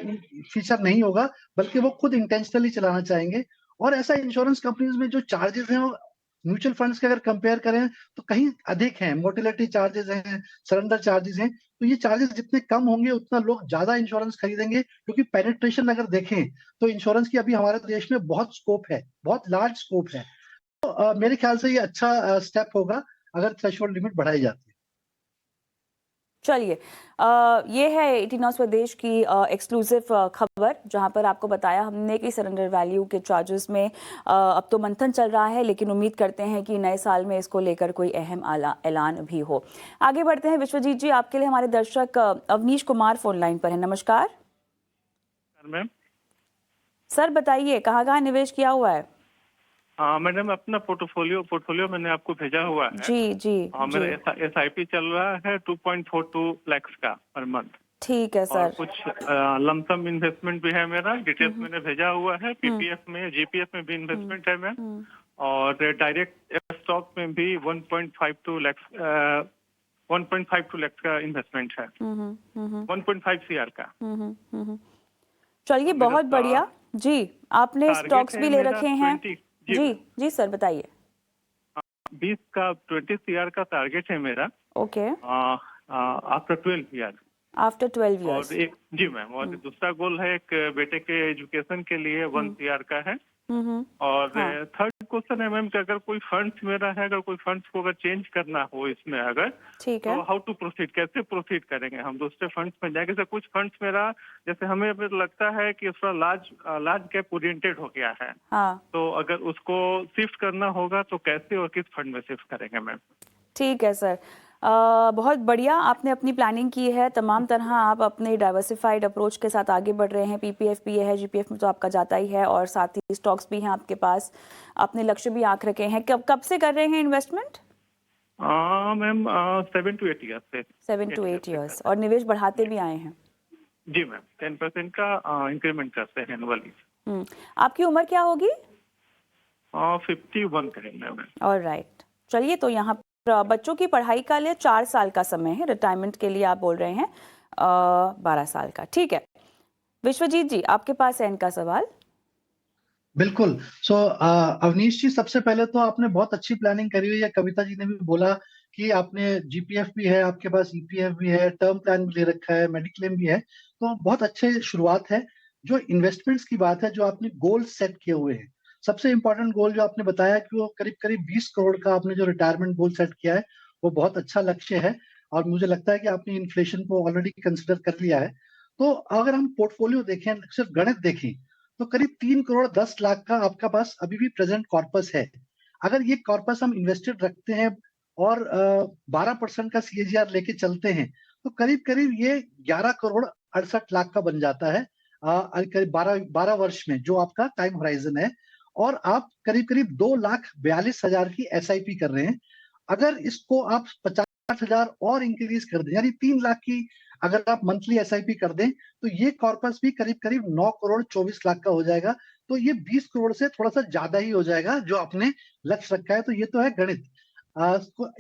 Speaker 5: फीचर नहीं होगा, बल्कि वो खुद इंटेंशनली चलाना चाहेंगे। और ऐसा इंश्योरेंस कंपनीज में जो चार्जेस हैं वो म्यूचुअल फंड्स के अगर कंपेयर करें तो कहीं अधिक हैं, मोर्टेलिटी चार्जेस हैं, सरेंडर चार्जेस हैं। तो ये चार्जेस जितने कम होंगे उतना लोग ज्यादा इंश्योरेंस खरीदेंगे, क्योंकि पेनिट्रेशन अगर देखें तो इंश्योरेंस की अभी हमारे देश में बहुत स्कोप है, बहुत लार्ज स्कोप है। तो मेरे ख्याल से ये अच्छा स्टेप होगा अगर थ्रेशोल्ड लिमिट बढ़ाई जाती है।
Speaker 1: चलिए, ये है 18 स्वदेश की एक्सक्लूसिव खबर, जहां पर आपको बताया हमने कि सरेंडर वैल्यू के चार्जेस में अब तो मंथन चल रहा है, लेकिन उम्मीद करते हैं कि नए साल में इसको लेकर कोई अहम ऐलान भी हो। आगे बढ़ते हैं विश्वजीत जी, आपके लिए हमारे दर्शक अवनीश कुमार फोन लाइन पर है। नमस्कार
Speaker 2: मैम।
Speaker 1: सर, बताइए कहाँ निवेश किया हुआ है?
Speaker 2: हाँ मैडम, अपना पोर्टफोलियो मैंने आपको भेजा हुआ है।
Speaker 1: जी जी
Speaker 2: मेरा
Speaker 1: जी,
Speaker 2: एसआईपी चल रहा है 2.42 लाख का पर मंथ।
Speaker 1: ठीक है
Speaker 2: और
Speaker 1: सर।
Speaker 2: कुछ लमसम इन्वेस्टमेंट भी है मेरा, डिटेल्स मैंने भेजा हुआ है। पीपीएफ में, जीपीएफ में भी इन्वेस्टमेंट है मैम। और डायरेक्ट स्टॉक में भी 1.52 लाख का इन्वेस्टमेंट है। 1.5 CR का।
Speaker 1: चलिए,
Speaker 2: मेरा
Speaker 1: बहुत बढ़िया जी। आपने
Speaker 2: टारगेट
Speaker 1: स्टॉक्स
Speaker 2: है
Speaker 1: भी ले
Speaker 2: मेरा
Speaker 1: रखे हैं?
Speaker 2: 20
Speaker 1: जी जी सर, बताइए।
Speaker 2: 20 CR का टारगेट है मेरा
Speaker 1: ओके,
Speaker 2: आफ्टर 12 ईयर।
Speaker 1: आफ्टर 12
Speaker 2: और
Speaker 1: इयर्स।
Speaker 2: एक जी मैम, और दूसरा गोल है एक बेटे के एजुकेशन के लिए 1 CR का है। और
Speaker 1: हाँ,
Speaker 2: थर्ड क्वेश्चन है मैम कि अगर कोई फंड्स मेरा है, अगर कोई फंड्स को अगर चेंज करना हो इसमें, अगर
Speaker 1: ठीक है।
Speaker 2: तो हाउ टू प्रोसीड, कैसे प्रोसीड करेंगे हम दूसरे फंड्स में जाएंगे? जैसे कुछ फंड्स मेरा, जैसे हमें अभी लगता है कि थोड़ा लार्ज कैप ओरिएंटेड हो गया है,
Speaker 1: हाँ,
Speaker 2: तो अगर उसको शिफ्ट करना होगा तो कैसे और किस फंड में शिफ्ट करेंगे मैम?
Speaker 1: ठीक है सर। बहुत बढ़िया, आपने अपनी प्लानिंग की है। तमाम तरह आप अपने डाइवर्सिफाइड अप्रोच के साथ आगे बढ़ रहे हैं। पीपीएफ भी है, जीपीएफ में तो आपका जाता ही है, और साथ ही स्टॉक्स भी हैं आपके पास। आपने लक्ष्य भी आंक रखे हैं। कब कब से कर रहे हैं इन्वेस्टमेंट?
Speaker 2: मैम 7 to 8 ईयर से।
Speaker 1: 7 to 8 ईयर्स, और निवेश बढ़ाते भी आए हैं।
Speaker 2: जी मैम, 10% का इंक्रीमेंट करते हैं एनुअली।
Speaker 1: आपकी उम्र क्या होगी?
Speaker 2: 51 करेंगे मैम।
Speaker 1: ऑलराइट, चलिए, तो यहाँ पर बच्चों की पढ़ाई का लिए 4 साल का समय है। रिटायरमेंट के लिए आप बोल रहे हैं 12 साल का। ठीक है विश्वजीत जी, आपके पास है इनका सवाल।
Speaker 5: बिल्कुल। अवनीश जी, सबसे पहले तो आपने बहुत अच्छी प्लानिंग करी हुई है। कविता जी ने भी बोला कि आपने जीपीएफ भी है, आपके पास ईपीएफ भी है, टर्म प्लान भी ले रखा है, मेडिक्लेम भी है, तो बहुत अच्छे शुरुआत है। जो इन्वेस्टमेंट्स की बात है, जो आपने गोल सेट किए हुए हैं, सबसे इंपॉर्टेंट गोल जो आपने बताया कि वो करीब करीब 20 करोड़ का आपने जो रिटायरमेंट गोल सेट किया है, वो बहुत अच्छा लक्ष्य है। और मुझे लगता है कि आपने इन्फ्लेशन को ऑलरेडी कंसिडर कर लिया है। तो अगर हम पोर्टफोलियो देखें, सिर्फ गणित देखें, तो करीब 3 करोड़ 10 लाख का आपका पास अभी भी प्रेजेंट कॉर्पस है। अगर ये कॉर्पस हम इन्वेस्टेड रखते हैं और 12% का सीएजीआर लेके चलते हैं, तो करीब करीब ये 11 करोड़ 68 लाख का बन जाता है करीब 12 वर्ष में, जो आपका टाइम होराइजन है। और आप करीब करीब 2,42,000 की एसआईपी कर रहे हैं। अगर इसको आप 50,000 और इंक्रीज कर दें, यानी 3 लाख की अगर आप मंथली एसआईपी कर दें, तो ये कॉर्पस भी करीब करीब 9 करोड़ 24 लाख का हो जाएगा। तो ये 20 करोड़ से थोड़ा सा ज्यादा ही हो जाएगा जो आपने लक्ष्य रखा है। तो ये तो है गणित।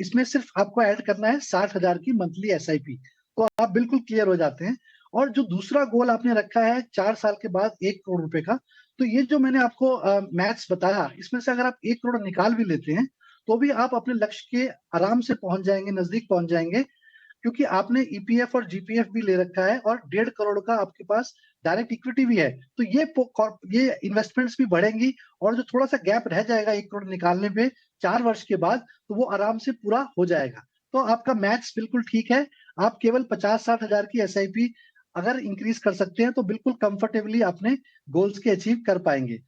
Speaker 5: इसमें सिर्फ आपको ऐड करना है 60,000 की मंथली एसआईपी, तो आप बिल्कुल क्लियर हो जाते हैं। और जो दूसरा गोल आपने रखा है 4 साल के बाद 1 करोड़ रुपए का, तो ये जो मैंने आपको मैथ्स बताया, इसमें से अगर आप 1 करोड़ निकाल भी लेते हैं, तो भी आप अपने लक्ष्य के आराम से पहुंच जाएंगे, नजदीक पहुंच जाएंगे। क्योंकि आपने ईपीएफ और जीपीएफ भी ले रखा है, और 1.5 करोड़ का आपके पास डायरेक्ट इक्विटी भी है। तो ये इन्वेस्टमेंट्स भी बढ़ेंगी, और जो थोड़ा सा गैप रह जाएगा 1 करोड़ निकालने पे 4 वर्ष के बाद, तो वो आराम से पूरा हो जाएगा। तो आपका मैथ्स बिल्कुल ठीक है। आप केवल 50-60 हजार की एसआईपी अगर इंक्रीज कर सकते हैं, तो बिल्कुल कंफर्टेबली अपने गोल्स के अचीव कर पाएंगे।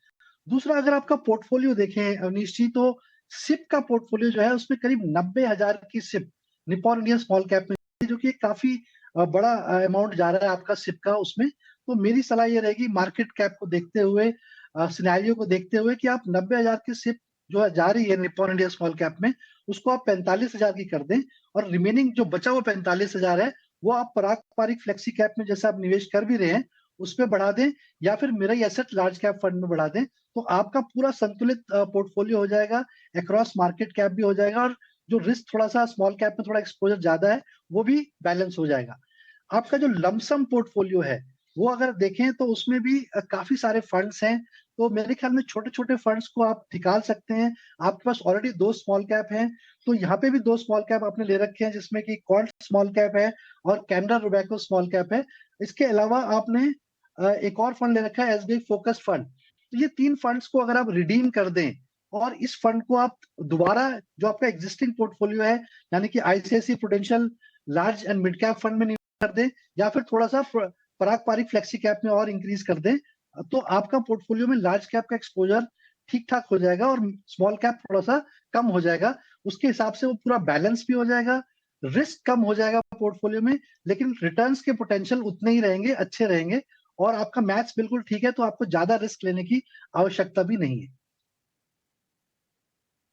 Speaker 5: दूसरा, अगर आपका पोर्टफोलियो देखें अवनीश जी, तो सिप का पोर्टफोलियो जो है, उसमें करीब 90,000 की SIP Nippon India small cap में, जो कि काफी बड़ा अमाउंट जा रहा है आपका सिप का उसमें। तो मेरी सलाह ये रहेगी, मार्केट कैप को देखते हुए, सिनेरियो को देखते हुए, कि आप 90,000 की सिप जो जा रही है निप्पॉन इंडिया स्मॉल कैप में, उसको आप 45,000 की कर दें। और रिमेनिंग जो बचा हुआ 45,000 है, वो आप पारंपरिक फ्लेक्सी कैप में जैसे आप निवेश कर भी रहे हैं, उसमें बढ़ा दें, या फिर मेरा एसेट लार्ज कैप फंड में बढ़ा दें। तो आपका पूरा संतुलित पोर्टफोलियो हो जाएगा, अक्रॉस मार्केट कैप भी हो जाएगा, और जो रिस्क थोड़ा सा स्मॉल कैप में थोड़ा एक्सपोजर ज्यादा है, वो भी बैलेंस हो जाएगा। आपका जो लमसम पोर्टफोलियो है, वो अगर देखें तो उसमें भी काफी सारे फंड्स हैं। तो मेरे ख्याल में छोटे छोटे फंड्स को आप निकाल सकते हैं। आपके पास ऑलरेडी 2 स्मॉल कैप हैं, तो यहाँ पे भी 2 स्मॉल कैप आपने ले रखे हैं, जिसमें कि क्वांट स्मॉल कैप है और कैनरा रोबैको स्मॉल कैप है। इसके अलावा आपने एक और फंड ले रखा है, एसबीआई फोकस फंड। तो ये 3 फंड्स को अगर आप रिडीम कर दें, और इस फंड को आप दोबारा जो आपका एग्जिस्टिंग पोर्टफोलियो है, यानी कि ICICI prudential large and mid cap fund में निवेश कर दें, या फिर थोड़ा-सा पारंपरिक फ्लेक्सी कैप में और इंक्रीज कर दें, तो आपका पोर्टफोलियो में लार्ज कैप का एक्सपोज़र ठीक-ठाक हो जाएगा और स्मॉल कैप थोड़ा-सा कम हो जाएगा। उसके हिसाब से वो पूरा बैलेंस भी हो जाएगा, रिस्क कम हो जाएगा पोर्टफोलियो में, लेकिन रिटर्न्स के पोटेंशियल उतने ही रहेंगे, अच्छे रहेंगे, और आपका मैथ्स बिल्कुल ठीक है, तो आपको ज़्यादा रिस्क लेने की आवश्यकता भी नहीं है।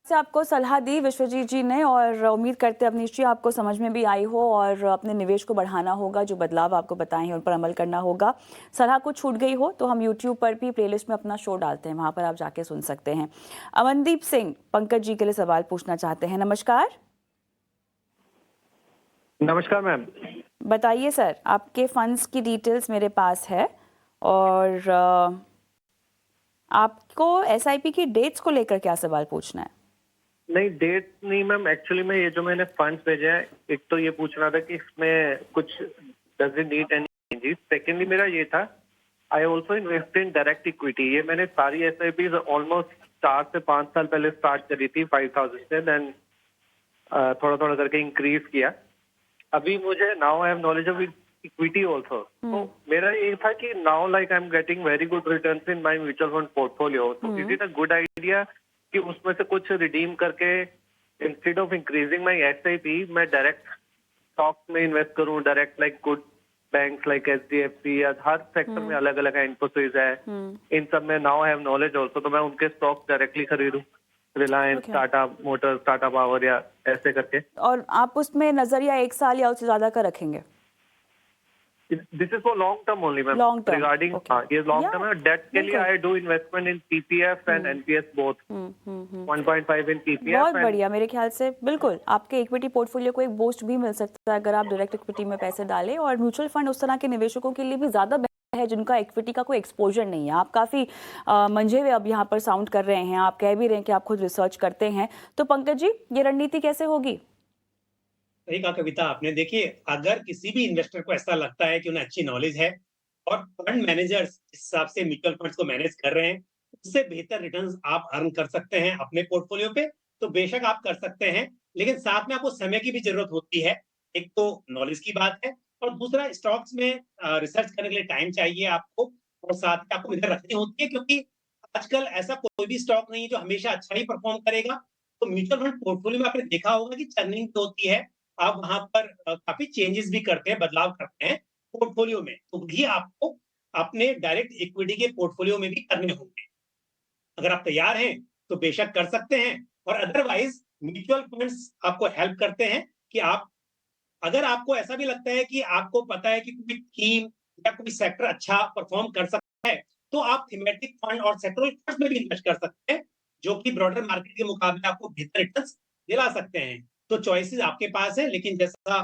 Speaker 1: से आपको सलाह दी विश्वजीत जी ने, और उम्मीद करते हैं अवनीश जी आपको समझ में भी आई हो और अपने निवेश को बढ़ाना होगा। जो बदलाव आपको बताए हैं उन पर अमल करना होगा। सलाह कुछ छूट गई हो तो हम यूट्यूब पर भी प्लेलिस्ट में अपना शो डालते हैं, वहां पर आप जाके सुन सकते हैं। अमनदीप सिंह पंकज जी के लिए सवाल पूछना चाहते हैं। नमस्कार।
Speaker 8: नमस्कार मैम।
Speaker 1: बताइए सर, आपके फंड्स की डिटेल्स मेरे पास है, और आपको एसआईपी की डेट्स को लेकर क्या सवाल पूछना है?
Speaker 8: नहीं, डेट नहीं मैम, एक्चुअली मैं ये जो मैंने फंड्स भेजे हैं, एक तो ये पूछना था कि इसमें कुछ does it need any changes. Secondly मेरा ये था, I also invest in direct equity. ये मैंने सारी एसआईपी ऑलमोस्ट 4 से 5 साल पहले स्टार्ट करी थी 5000 से, देन थोड़ा थोड़ा करके इंक्रीज किया। अभी मुझे now I have knowledge of equity also, तो मेरा ये था कि now like I am getting very good returns in my mutual fund portfolio, तो is it a good idea कि उसमें से कुछ रिडीम करके instead of increasing my SIP मैं डायरेक्ट स्टॉक में इन्वेस्ट करूं, direct like good banks like HDFC, या हर सेक्टर में अलग अलग है, इन्फोसिस है, इन सब में now I have knowledge also, तो मैं उनके स्टॉक डायरेक्टली खरीदूं, रिलायंस, टाटा मोटर्स, टाटा पावर, या ऐसे करके।
Speaker 1: और आप उसमें नजरिया 1 साल या उससे ज्यादा का रखेंगे?
Speaker 8: This is for long term only ma'am,
Speaker 1: Long term,
Speaker 8: regarding
Speaker 1: okay.
Speaker 8: ये लॉन्ग
Speaker 1: Yeah,
Speaker 8: टर्म है। डेट के लिए I do investment in PPF and NPS both, 1.5 in PPF.
Speaker 1: बहुत बढ़िया। मेरे ख्याल से बिल्कुल आपके इक्विटी पोर्टफोलियो को एक बूस्ट भी मिल सकता है अगर आप डायरेक्ट इक्विटी में पैसे डालें, और म्यूचुअल फंड उस तरह के निवेशकों के लिए भी ज्यादा बेहतर है जिनका इक्विटी का कोई एक्सपोजर नहीं है। आप काफी मंझे हुए अब यहाँ पर साउंड कर रहे हैं, आप कह भी रहे हैं कि आप खुद रिसर्च करते हैं। तो पंकज जी, ये रणनीति कैसे होगी?
Speaker 3: सही कहा कविता आपने। देखिए, अगर किसी भी इन्वेस्टर को ऐसा लगता है कि उन्हें अच्छी नॉलेज है और फंड मैनेजर्स जिस हिसाब से म्यूचुअल फंड्स को मैनेज कर रहे हैं, उससे बेहतर रिटर्न्स आप अर्न कर सकते हैं अपने पोर्टफोलियो पे, तो बेशक आप कर सकते हैं। लेकिन साथ में आपको समय की भी जरूरत होती है। एक तो नॉलेज की बात है, और दूसरा स्टॉक्स में रिसर्च करने के लिए टाइम चाहिए आपको, और साथ में आपको नजर रखनी होती है, क्योंकि आजकल ऐसा कोई भी स्टॉक नहीं है जो हमेशा अच्छा ही परफॉर्म करेगा। तो म्यूचुअल फंड पोर्टफोलियो में आपने देखा होगा कि चर्निंग होती है, आप वहां पर काफी चेंजेस भी करते हैं, बदलाव करते हैं पोर्टफोलियो में, तो भी आपको अपने डायरेक्ट इक्विटी के पोर्टफोलियो में भी करने होंगे। अगर आप तैयार हैं तो बेशक कर सकते हैं, और अदरवाइज म्यूचुअल फंड्स आपको हेल्प करते हैं कि आप, अगर आपको ऐसा भी लगता है कि आपको पता है कि कोई थीम या कोई सेक्टर अच्छा परफॉर्म कर सकता है, तो आप थीमेटिक फंड और सेक्टरल फंड्स में भी इन्वेस्ट कर सकते हैं, जो कि ब्रॉडर मार्केट के मुकाबले आपको बेहतर रिटर्न्स दिला सकते हैं। तो चॉइसेस आपके पास है, लेकिन जैसा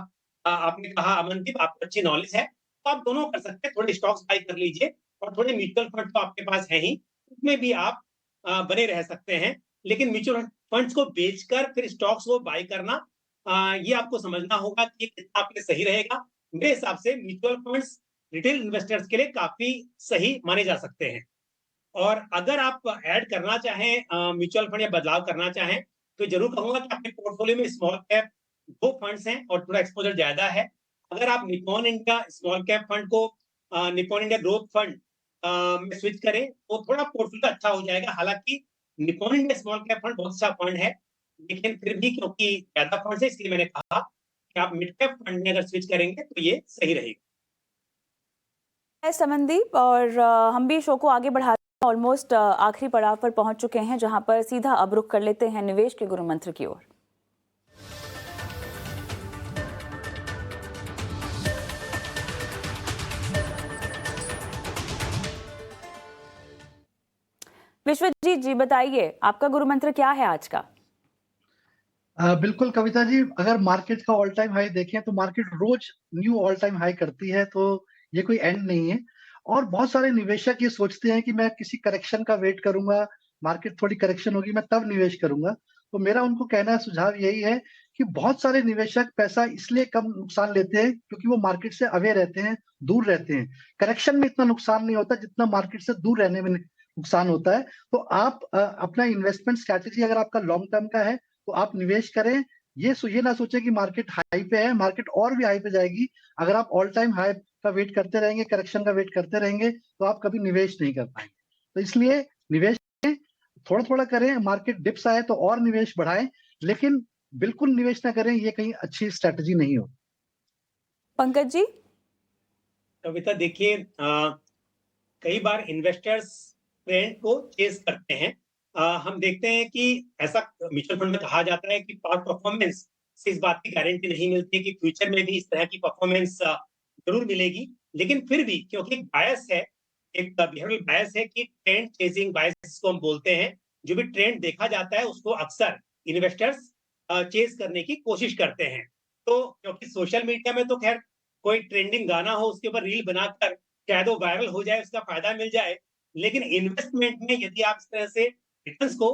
Speaker 3: आपने कहा अमनदीप, आपको अच्छी नॉलेज है, तो आप दोनों कर सकते हैं। थोड़े स्टॉक्स बाय कर लीजिए, और थोड़े म्यूचुअल फंड तो आपके पास है ही, उसमें भी आप बने रह सकते हैं। लेकिन म्यूचुअल फंड्स को बेचकर फिर स्टॉक्स को बाय करना, ये आपको समझना होगा कि ये कितना आपके लिए सही रहेगा। मेरे हिसाब से म्यूचुअल फंड्स रिटेल इन्वेस्टर्स के लिए काफी सही माने जा सकते हैं। और अगर आप ऐड करना चाहें म्यूचुअल फंड या बदलाव करना चाहें, तो जरूर कहूंगा कि आपके पोर्टफोलियो में स्मॉल कैप 2 फंड्स हैं और थोड़ा एक्सपोजर ज्यादा है। अगर आप Nippon India small cap fund को निप्पॉन इंडिया ग्रोथ फंड में स्विच करें, तो थोड़ा पोर्टफोलियो अच्छा हो जाएगा। हालांकि Nippon India small cap fund बहुत अच्छा फंड है, लेकिन फिर भी क्योंकि ज्यादा फंड है, इसलिए मैंने कहा कि आप मिड कैप फंड में अगर स्विच करेंगे तो ये सही रहेगा।
Speaker 1: समनदीप, और हम भी शो को आगे बढ़ाते हैं, ऑलमोस्ट आखिरी पड़ाव पर पहुंच चुके हैं, जहां पर सीधा अब रुख कर लेते हैं निवेश के गुरु मंत्र की ओर। विश्वजीत जी, बताइए आपका गुरु मंत्र क्या है आज का?
Speaker 5: बिल्कुल कविता जी, अगर मार्केट का ऑल टाइम हाई देखें तो मार्केट रोज न्यू ऑल टाइम हाई करती है, तो ये कोई एंड नहीं है। और बहुत सारे निवेशक ये सोचते हैं कि मैं किसी करेक्शन का वेट करूंगा, मार्केट थोड़ी करेक्शन होगी मैं तब निवेश करूंगा। तो मेरा उनको कहना सुझाव यही है कि बहुत सारे निवेशक पैसा इसलिए कम नुकसान लेते हैं क्योंकि वो मार्केट से अवे रहते हैं, दूर रहते हैं। करेक्शन में इतना नुकसान नहीं होता जितना मार्केट से दूर रहने में नुकसान होता है। तो आप अपना इन्वेस्टमेंट स्ट्रैटेजी अगर आपका लॉन्ग टर्म का है तो आप निवेश करें। ये ना सोचें कि मार्केट हाई पे है, मार्केट और भी हाई पे जाएगी। अगर आप ऑल टाइम हाई का वेट करते रहेंगे, करेक्शन का वेट करते रहेंगे, तो आप कभी निवेश नहीं कर पाएंगे। तो इसलिए निवेश थोड़ा थोड़ा करें, मार्केट डिप्स आए तो और निवेश बढ़ाएं, लेकिन बिल्कुल निवेश ना करें, ये कहीं अच्छी स्ट्रैटेजी नहीं हो।
Speaker 1: पंकज जी।
Speaker 3: कविता देखिए, कई बार इन्वेस्टर्स ट्रेंड को चेस करते हैं। हम देखते हैं कि ऐसा म्यूचुअल फंड में कहा जाता है कि पास्ट परफॉर्मेंस से इस बात की गारंटी नहीं मिलती कि फ्यूचर में भी इस तरह की परफॉर्मेंस जरूर मिलेगी, लेकिन फिर भी क्योंकि एक बायस है, एक बिहेवियरल बायस है कि ट्रेंड चेजिंग बायस जिसको हम बोलते हैं, जो भी ट्रेंड देखा जाता है उसको अक्सर इन्वेस्टर्स चेस करने की कोशिश करते हैं। तो क्योंकि सोशल मीडिया में तो खैर कोई ट्रेंडिंग गाना हो उसके ऊपर रील बनाकर शायद वो वायरल हो जाए, उसका फायदा मिल जाए, लेकिन इन्वेस्टमेंट में यदि आप इस तरह से रिटर्न्स को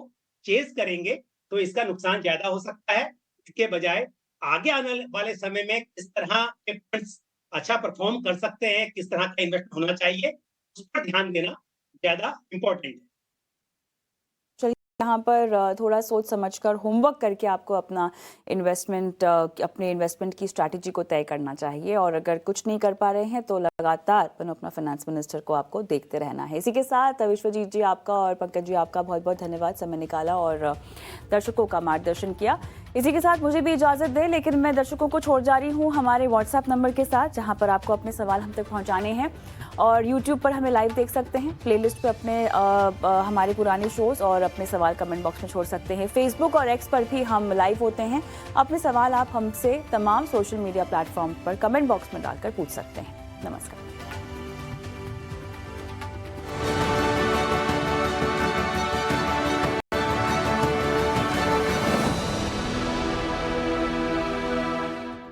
Speaker 3: चेस करेंगे तो इसका नुकसान ज्यादा हो सकता है। इसके बजाय आगे आने वाले समय में किस तरह के फंड्स अच्छा परफॉर्म कर सकते हैं, किस तरह का इन्वेस्ट होना चाहिए, उस पर ध्यान देना ज्यादा इंपॉर्टेंट है।
Speaker 1: यहाँ पर थोड़ा सोच समझकर होमवर्क करके आपको अपना अपने इन्वेस्टमेंट की स्ट्रैटेजी को तय करना चाहिए, और अगर कुछ नहीं कर पा रहे हैं तो लगातार अपना फाइनेंस मिनिस्टर को आपको देखते रहना है। इसी के साथ विश्वजीत जी आपका और पंकज जी आपका बहुत बहुत धन्यवाद, समय निकाला और दर्शकों का मार्गदर्शन किया। इसी के साथ मुझे भी इजाज़त दें, लेकिन मैं दर्शकों को छोड़ जा रही हूँ हमारे व्हाट्सएप नंबर के साथ, जहाँ पर आपको अपने सवाल हम तक पहुँचाने हैं। और यूट्यूब पर हमें लाइव देख सकते हैं, प्लेलिस्ट पे अपने हमारे पुराने शोज़ और अपने सवाल कमेंट बॉक्स में छोड़ सकते हैं। फेसबुक और एक्स पर भी हम लाइव होते हैं। अपने सवाल आप हमसे तमाम सोशल मीडिया प्लेटफॉर्म पर कमेंट बॉक्स में डालकर पूछ सकते हैं। नमस्कार।